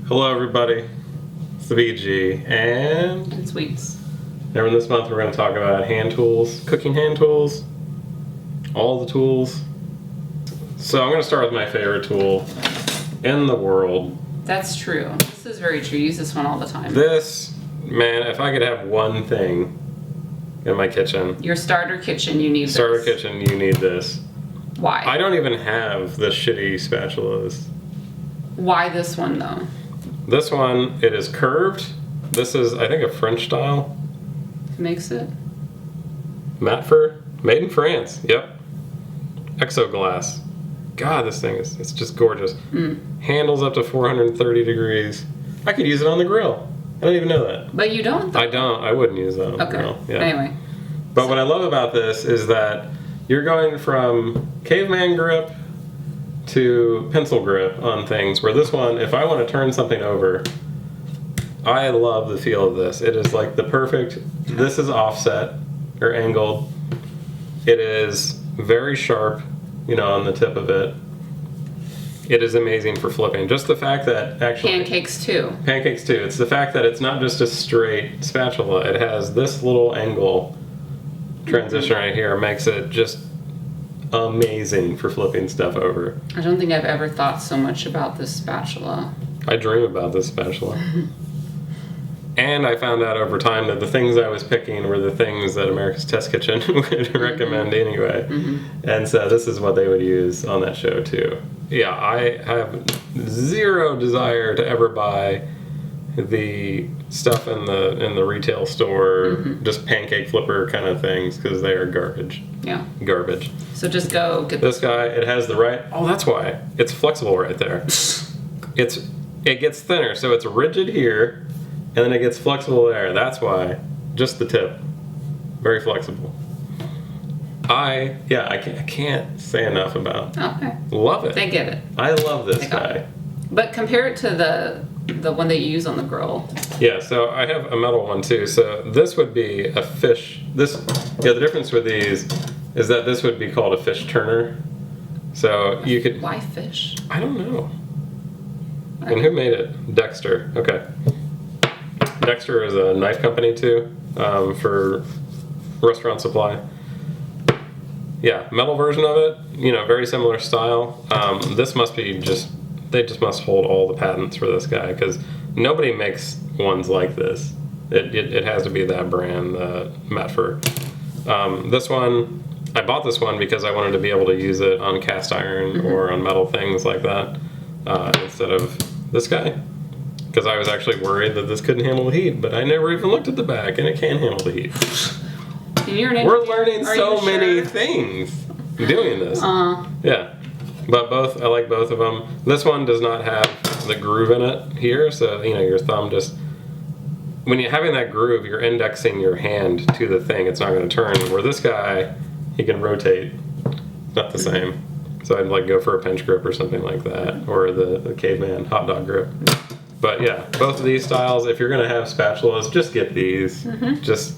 Hello everybody, it's the BG, and And sweets. in this month we're going to talk about hand tools, cooking hand tools, all the tools. So I'm going to start with my favorite tool in the world. That's true. This is very true. Use this one all the time. This, man, if I could have one thing in my kitchen. Your starter kitchen, you need Starter this. kitchen, you need this. Why? I don't even have the shitty spatulas. Why this one though? This one, it is curved. This is, I think, a French style. Who makes it? Matfer, made in France. Yep. Exoglass. God, this thing is, it's just gorgeous. Handles up to 430 degrees. I could use it on the grill. I don't even know that. But you don't though. I don't. I wouldn't use that on the Okay. grill. Yeah. Anyway. But what I love about this is that you're going from caveman grip to pencil grip on things, where this one, if I want to turn something over, I love the feel of this. It is like the perfect, this is offset or angled. It is very sharp, you know, on the tip of it. It is amazing for flipping. Just the fact that actually... Pancakes too. Pancakes too. It's the fact that it's not just a straight spatula. It has this little angle transition right here, makes it just amazing for flipping stuff over. I don't think I've ever thought so much about this spatula. I dream about this spatula. And I found out over time that the things I was picking were the things that America's Test Kitchen would recommend anyway. And so this is what they would use on that show too. Yeah, I have zero desire to ever buy the stuff in the retail store, just pancake flipper kind of things, because they are garbage. Yeah. Garbage. So just go get This guy, it has the right, oh, that's why. It's flexible right there. It gets thinner, so it's rigid here, and then it gets flexible there. That's why. Just the tip. Very flexible. I can't say enough about. Okay. Love it. They get it. I love this They got guy. it. But compare it to the one that you use on the grill. Yeah, so I have a metal one too. So this would be a fish. The difference with these is that this would be called a fish turner. So you could. Why fish? I don't know. And who made it? Dexter. Okay. Dexter is a knife company too, for restaurant supply. Yeah, metal version of it. You know, very similar style. This must be they just must hold all the patents for this guy, because nobody makes ones like this. It has to be that brand, Matfer. This one, I bought this one because I wanted to be able to use it on cast iron or on metal things like that, instead of this guy. Because I was actually worried that this couldn't handle the heat, but I never even looked at the back, and it can handle the heat. And you're an We're engineer. learning Are so you many sure? things doing this. Yeah. But I like both of them. This one does not have the groove in it here, so you know your thumb just, when you're having that groove, you're indexing your hand to the thing. It's not going to turn. Where this guy, he can rotate. Not the same. So I'd like go for a pinch grip or something like that, or the caveman hot dog grip. But yeah, both of these styles. If you're going to have spatulas, just get these. Just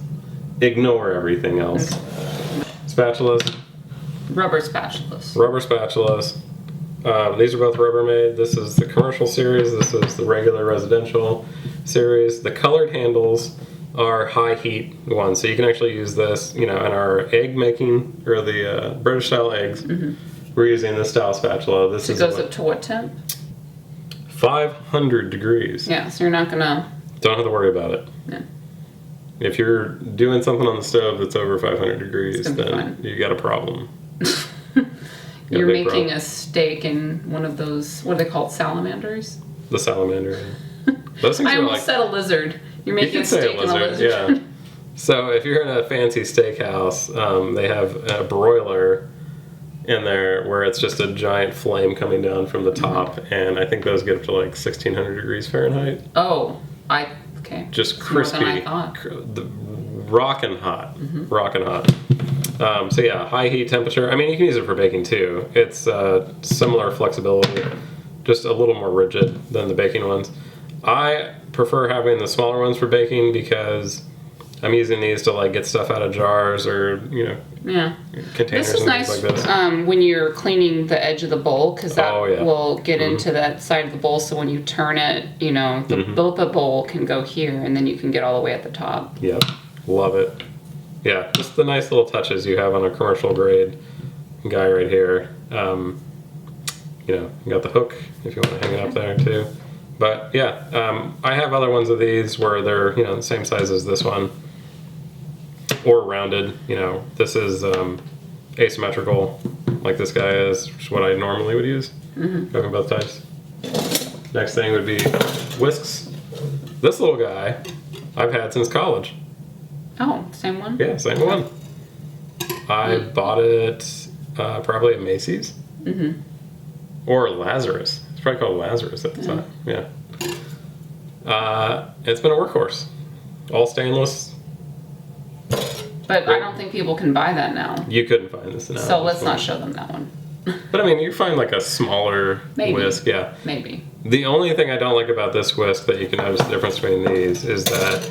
ignore everything else. Spatulas. Rubber spatulas. Rubber spatulas. These are both Rubbermaid. This is the commercial series. This is the regular residential series. The colored handles are high heat ones, so you can actually use this, you know, in our egg making, or the British style eggs. We're using this style spatula. This It goes up to what temp? 500 degrees. Yeah, so you're not gonna. Don't have to worry about it. No. If you're doing something on the stove that's over 500 degrees, It's gonna be then fine. you got a problem. You're big making problem. a steak in one of those, what are they called, salamanders? The salamander. Those things I are almost like, said a lizard. You're you making can a say steak a in a lizard, lizard. yeah. So if you're in a fancy steakhouse, they have a broiler in there where it's just a giant flame coming down from the top, and I think those get up to like 1600 degrees Fahrenheit. Oh, okay. Just It's more than crispy, I thought. rockin' hot, rockin' hot. So yeah, high heat temperature. I mean, you can use it for baking too. It's similar flexibility, just a little more rigid than the baking ones. I prefer having the smaller ones for baking because I'm using these to like get stuff out of jars or Yeah. containers This is and nice things like this. when you're cleaning the edge of the bowl because that Oh, yeah. will get into that side of the bowl. So when you turn it, the bowl can go here, and then you can get all the way at the top. Yep, love it. Yeah, just the nice little touches you have on a commercial grade guy right here. You got the hook if you want to hang it up there too. But yeah, I have other ones of these where they're the same size as this one, or rounded. This is asymmetrical, like this guy is, which is what I normally would use. Cooking both types. Next thing would be whisks. This little guy I've had since college. Oh, same one? Yeah, same one. I bought it probably at Macy's. Or Lazarus. It's probably called Lazarus at the time. Yeah. It's been a workhorse. All stainless. But I don't think people can buy that now. You couldn't find this now. So let's not show them that one. But I mean, you find like a smaller whisk. Yeah. Maybe. The only thing I don't like about this whisk that you can notice the difference between these is that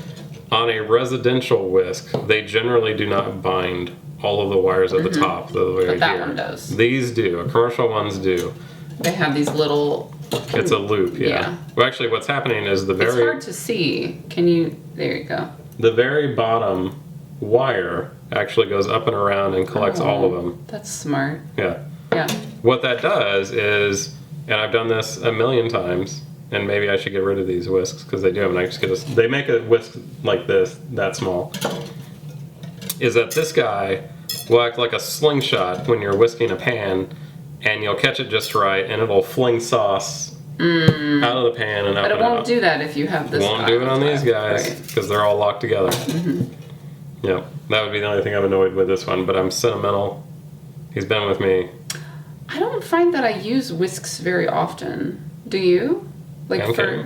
on a residential whisk, they generally do not bind all of the wires at the top. But that one does. These do. Commercial ones do. They have these little... It's a loop, yeah. Well, actually, what's happening is It's hard to see. Can you... There you go. The very bottom wire actually goes up and around and collects all of them. That's smart. Yeah. Yeah. What that does is, and I've done this a million times, and maybe I should get rid of these whisks because they do have an extra. They make a whisk like this, that small. Is that this guy will act like a slingshot when you're whisking a pan, and you'll catch it just right, and it'll fling sauce out of the pan and up and out. But it won't do that if you have this. Won't do it on these guys because they're all locked together. Yeah, that would be the only thing I'm annoyed with this one, but I'm sentimental. He's been with me. I don't find that I use whisks very often. Do you? Like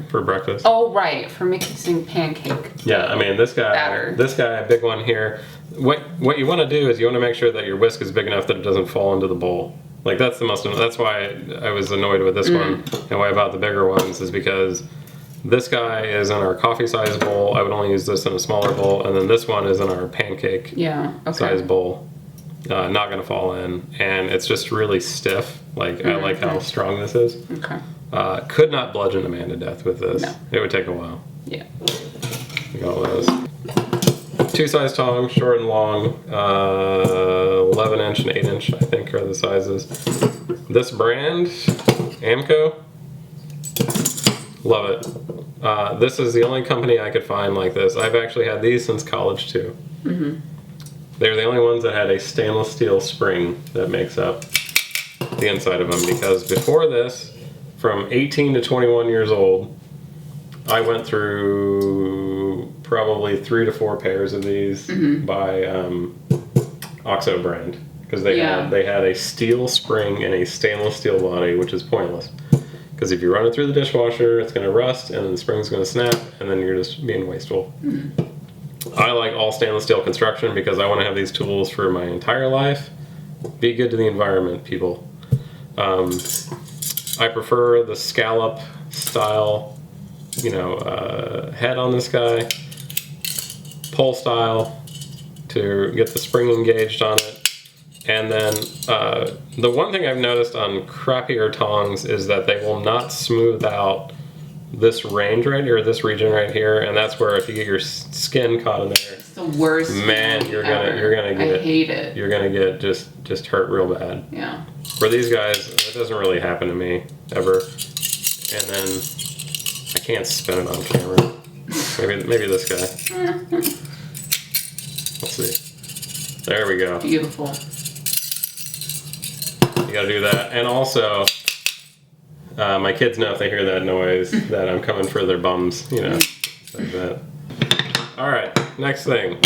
for breakfast. Oh, right, for mixing pancake. Yeah, I mean this guy, batter. a big one here. What you want to do is you want to make sure that your whisk is big enough that it doesn't fall into the bowl. Like that's why I was annoyed with this one, and why I bought the bigger ones is because this guy is in our coffee size bowl. I would only use this in a smaller bowl, and then this one is in our pancake size bowl. Not gonna fall in, and it's just really stiff. Like I like how strong this is. Okay. Could not bludgeon a man to death with this. No. It would take a while. Yeah. We got all those. 2 size tongs, short and long, 11-inch and 8-inch, I think, are the sizes. This brand, Amco, love it. This is the only company I could find like this. I've actually had these since college too. They're the only ones that had a stainless steel spring that makes up the inside of them, because before this, from 18 to 21 years old, I went through probably 3 to 4 pairs of these by Oxo brand, because they had a steel spring and a stainless steel body, which is pointless. Because if you run it through the dishwasher, it's going to rust, and then the spring's going to snap, and then you're just being wasteful. I like all stainless steel construction because I want to have these tools for my entire life. Be good to the environment, people. I prefer the scallop style, head on this guy, pull style to get the spring engaged on it. And then the one thing I've noticed on crappier tongs is that they will not smooth out this range right here, this region right here, and that's where if you get your skin caught in there, it's the worst. Man, you're gonna get. I hate it. You're gonna get just hurt real bad. Yeah. For these guys, it doesn't really happen to me ever. And then I can't spin it on camera. Maybe this guy. Let's see. There we go. Beautiful. You gotta do that, and also. My kids know if they hear that noise that I'm coming for their bums, like that. Alright, next thing.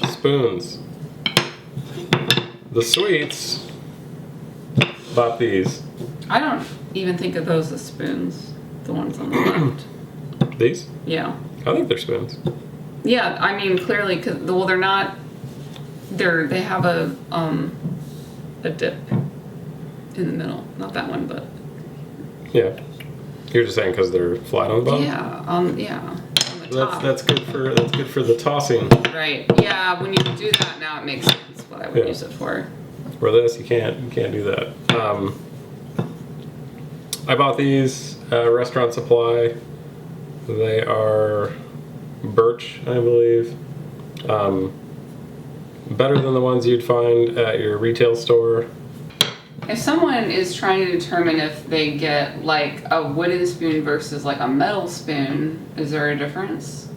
Spoons. The sweets, bought these. I don't even think of those as spoons, the ones on the left. These? Yeah. I think they're spoons. Yeah, I mean, clearly, they're not, they have a dip in the middle. Not that one, but... Yeah. You're just saying because they're flat on the bottom? Yeah, on the top. That's good for the tossing. Right. Yeah. When you do that now, it makes sense what I would use it for. For this, you can't do that. I bought these Restaurant Supply. They are birch, I believe. Better than the ones you'd find at your retail store. If someone is trying to determine if they get like a wooden spoon versus like a metal spoon, is there a difference?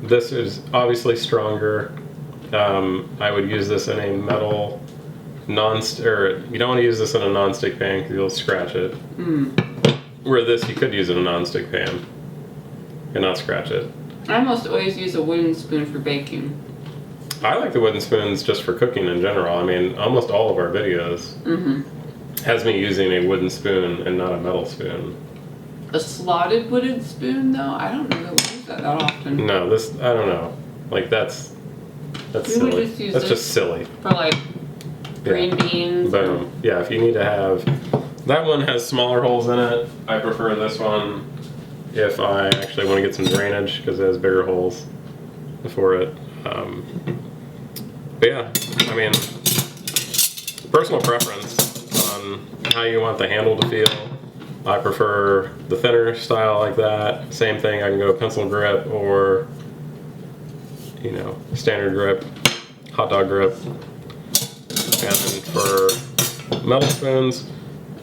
This is obviously stronger. I would use this in a metal or you don't want to use this in a non-stick pan because you'll scratch it. Where this, you could use in a non-stick pan and not scratch it. I almost always use a wooden spoon for baking. I like the wooden spoons just for cooking in general. I mean, almost all of our videos has me using a wooden spoon and not a metal spoon. A slotted wooden spoon, though, I don't know that we use that often. No, this, I don't know. Like that's We would silly. just use That's this just silly. for like green beans. Boom. Yeah, if you need to have, that one has smaller holes in it. I prefer this one if I actually want to get some drainage because it has bigger holes for it. But yeah, I mean, personal preference on how you want the handle to feel. I prefer the thinner style like that. Same thing, I can go pencil grip or, you know, standard grip, hot dog grip. And then for metal spoons,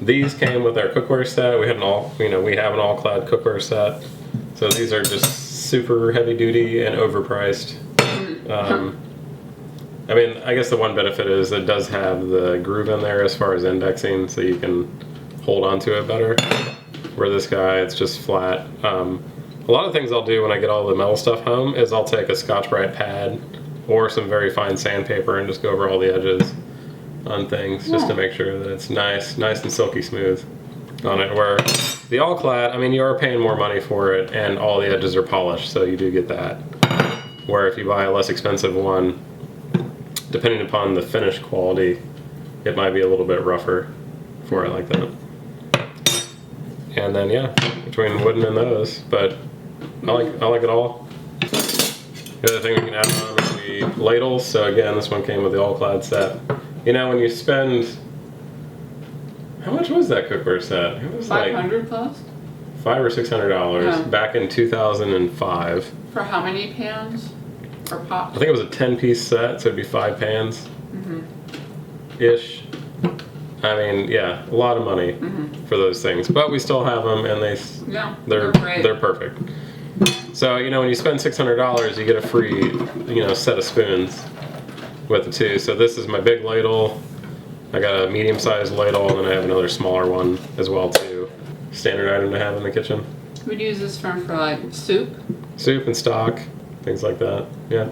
these came with our cookware set. We have an all-clad cookware set. So these are just super heavy duty and overpriced. I mean, I guess the one benefit is it does have the groove in there as far as indexing, so you can hold onto it better. Where this guy, it's just flat. A lot of things I'll do when I get all the metal stuff home is I'll take a Scotch-Brite pad or some very fine sandpaper and just go over all the edges on things just to make sure that it's nice and silky smooth on it. Where the all-clad, I mean, you are paying more money for it and all the edges are polished, so you do get that. Where if you buy a less expensive one, depending upon the finish quality, it might be a little bit rougher for it like that. And then yeah, between wooden and those, but I like it all. The other thing we can add on would be ladles. So again, this one came with the all-clad set. You know, when you spend, how much was that cookware set? It was $500 like plus? $500 or $600 Yeah. back in 2005. For how many pans? Or pots? I think it was a 10-piece set, so it'd be 5 pans ish. I mean, yeah, a lot of money for those things, but we still have them, and they're great. They're perfect. So you know, when you spend $600, you get a free set of spoons with the two. So this is my big ladle. I got a medium-sized ladle, and then I have another smaller one as well too. Standard item to have in the kitchen. We'd use this for like soup. Soup and stock, things like that. Yeah.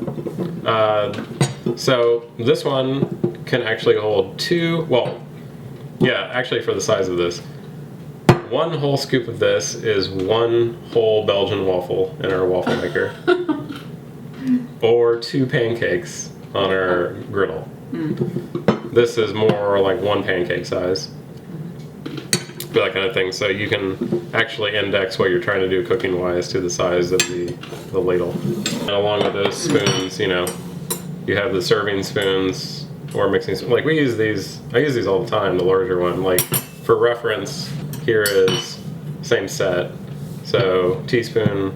So this one can actually hold two. Well, yeah, actually for the size of this, one whole scoop of this is one whole Belgian waffle in our waffle maker, or 2 pancakes on our griddle. This is more like 1 pancake size. That kind of thing. So you can actually index what you're trying to do cooking wise to the size of the ladle. And along with those spoons, you know, you have the serving spoons or mixing spoons. Like we use these, I use these all the time, the larger one. Like for reference, here is same set. So teaspoon,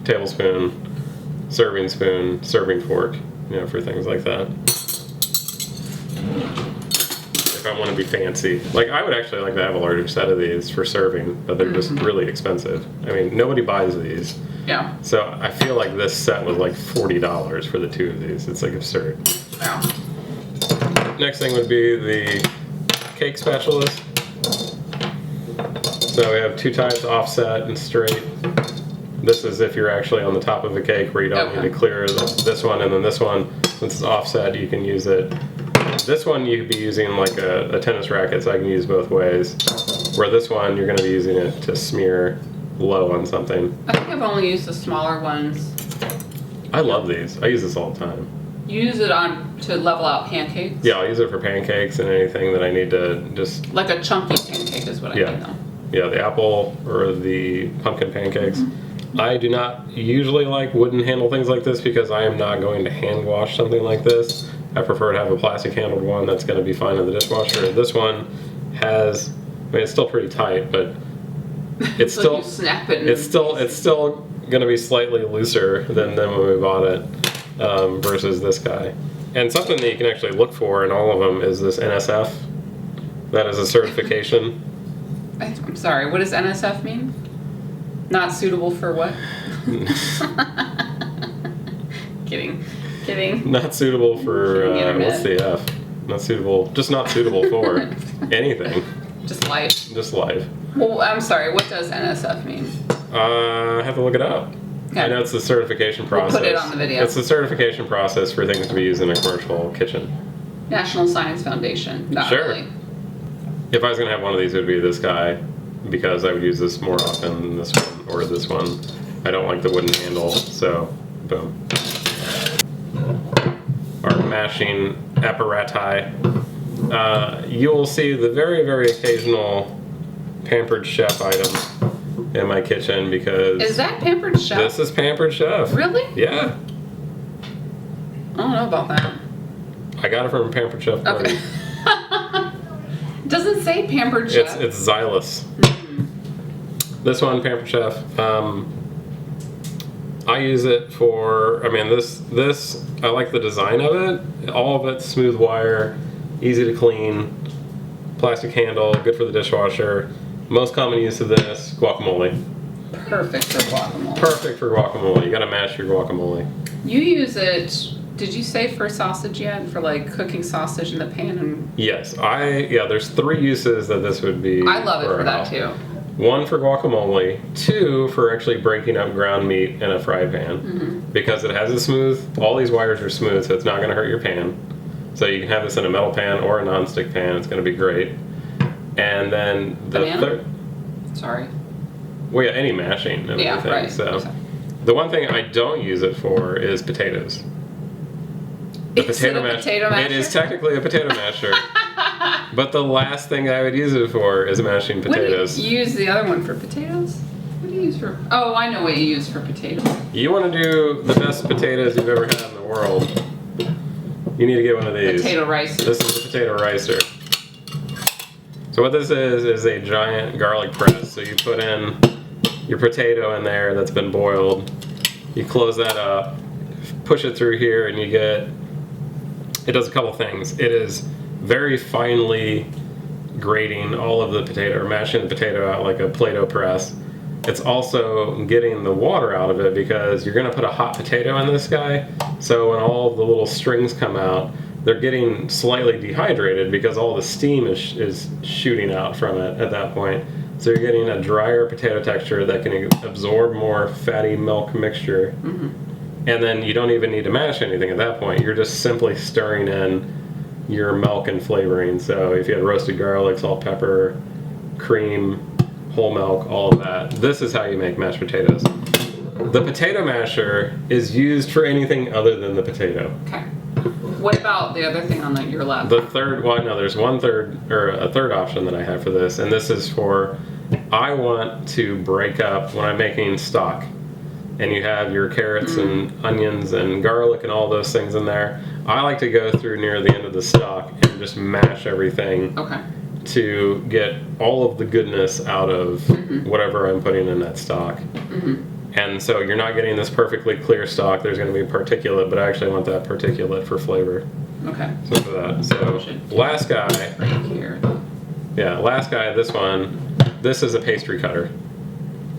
tablespoon, serving spoon, serving fork, you know, for things like that. If I want to be fancy. Like I would actually like to have a larger set of these for serving, but they're just really expensive. I mean, nobody buys these. Yeah. So I feel like this set was like $40 for the 2 of these. It's like absurd. Yeah. Next thing would be the cake spatulas. So we have 2 types, offset and straight. This is if you're actually on the top of a cake where you don't need to clear this one, and then this one, since it's offset, you can use it. This one you could be using like a tennis racket, so I can use both ways. Where this one, you're going to be using it to smear low on something. I think I've only used the smaller ones. I love these. I use this all the time. You use it to level out pancakes? Yeah, I'll use it for pancakes and anything that I need to just... Like a chunky pancake is what I mean though. Yeah, the apple or the pumpkin pancakes. I do not usually like wooden handle things like this because I am not going to hand wash something like this. I prefer to have a plastic handled one that's going to be fine in the dishwasher. This one has, I mean, it's still pretty tight, but it's So still you snap it. And it's still going to be slightly looser than when we bought it versus this guy. And something that you can actually look for in all of them is this NSF. That is a certification. I'm sorry. What does NSF mean? Not suitable for what? Kidding. Not suitable for what's the F? Not suitable. Just not suitable for anything. Just life. Just life. Well, I'm sorry. What does NSF mean? I have to look it up. Okay. I know it's the certification process. We'll put it on the video. It's the certification process for things to be used in a commercial kitchen. National Science Foundation. Not Sure. really. If I was going to have one of these, it would be this guy because I would use this more often than this one or this one. I don't like the wooden handle, so boom. Our mashing apparati. You will see the very, very occasional Pampered Chef item in my kitchen because... Is that Pampered Chef? This is Pampered Chef. Really? Yeah. I don't know about that. I got it from a Pampered Chef party. Okay. Doesn't say Pampered Chef. It's Xylus. This one, Pampered Chef. I use it for, I mean, this, I like the design of it. All of it's smooth wire, easy to clean, plastic handle, good for the dishwasher. Most common use of this, guacamole. Perfect for guacamole. Perfect for guacamole. You gotta mash your guacamole. You use it, did you say for sausage yet? For like cooking sausage in the pan? And Yes, there's 3 uses that this would be. I love it for that house. too. 1 for guacamole, 2 for actually breaking up ground meat in a fry pan. Because it has a smooth, all these wires are smooth, so it's not gonna hurt your pan. So you can have this in a metal pan or a non-stick pan, it's gonna be great. And then the third, Sorry. well yeah, any mashing and everything. Right. So the one thing I don't use it for is potatoes. Is it a potato masher? It is technically a potato masher. But the last thing I would use it for is mashing potatoes. What do you use the other one for potatoes? What do you use for? Oh, I know what you use for potatoes. You want to do the best potatoes you've ever had in the world, you need to get one of these. Potato rice. This is a potato ricer. So what this is a giant garlic press. So you put in your potato in there that's been boiled. You close that up, push it through here, and you get, it does a couple things. It is very finely grating all of the potato, or mashing the potato out like a Play-Doh press. It's also getting the water out of it because you're going to put a hot potato in this guy. So when all the little strings come out, they're getting slightly dehydrated because all the steam is shooting out from it at that point. So you're getting a drier potato texture that can absorb more fatty milk mixture. And then you don't even need to mash anything at that point. You're just simply stirring in your milk and flavoring. So if you had roasted garlic, salt, pepper, cream, whole milk, all of that. This is how you make mashed potatoes. The potato masher is used for anything other than the potato. Okay. What about the other thing on your left? The third one, no, there's a third option that I have for this, and this is for, I want to break up when I'm making stock. And you have your carrots and onions and garlic and all those things in there. I like to go through near the end of the stock and just mash everything to get all of the goodness out of whatever I'm putting in that stock. And so you're not getting this perfectly clear stock. There's going to be particulate, but I actually want that particulate for flavor. Okay. So for that. So last guy. Right here. Yeah, last guy, this one. This is a pastry cutter.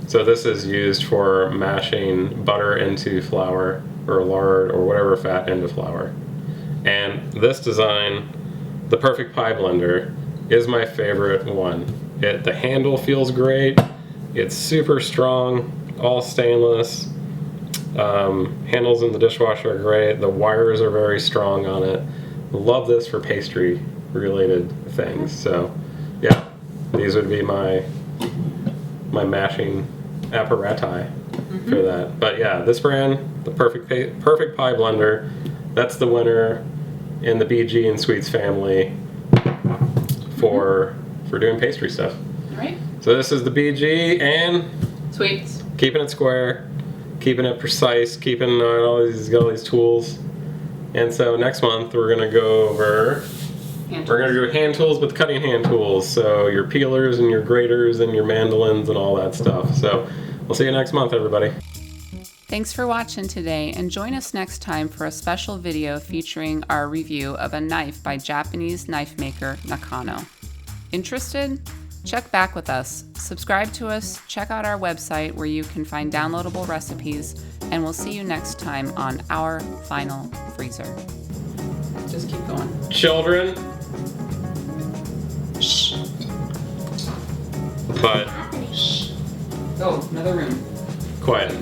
So this is used for mashing butter into flour or lard or whatever fat into flour. And this design, the Perfect Pie Blender, is my favorite one. The handle feels great. It's super strong, all stainless. Handles in the dishwasher are great. The wires are very strong on it. Love this for pastry related things. So yeah, these would be my mashing apparati for that. But yeah, this brand, the Perfect Pie Blender, that's the winner in the BG and Sweets family for doing pastry stuff. All right. So this is the BG and Sweets. keeping it square, keeping it precise, keeping all these tools. And so next month we're gonna go over. We're gonna do hand tools, but cutting hand tools. So your peelers and your graters and your mandolins and all that stuff. So we'll see you next month, everybody. Thanks for watching today, and join us next time for a special video featuring our review of a knife by Japanese knife maker Nakano. Interested? Check back with us, subscribe to us, check out our website where you can find downloadable recipes, and we'll see you next time on Our Final Freezer. Just keep going. Children. Shh. But Oh, another room. quiet.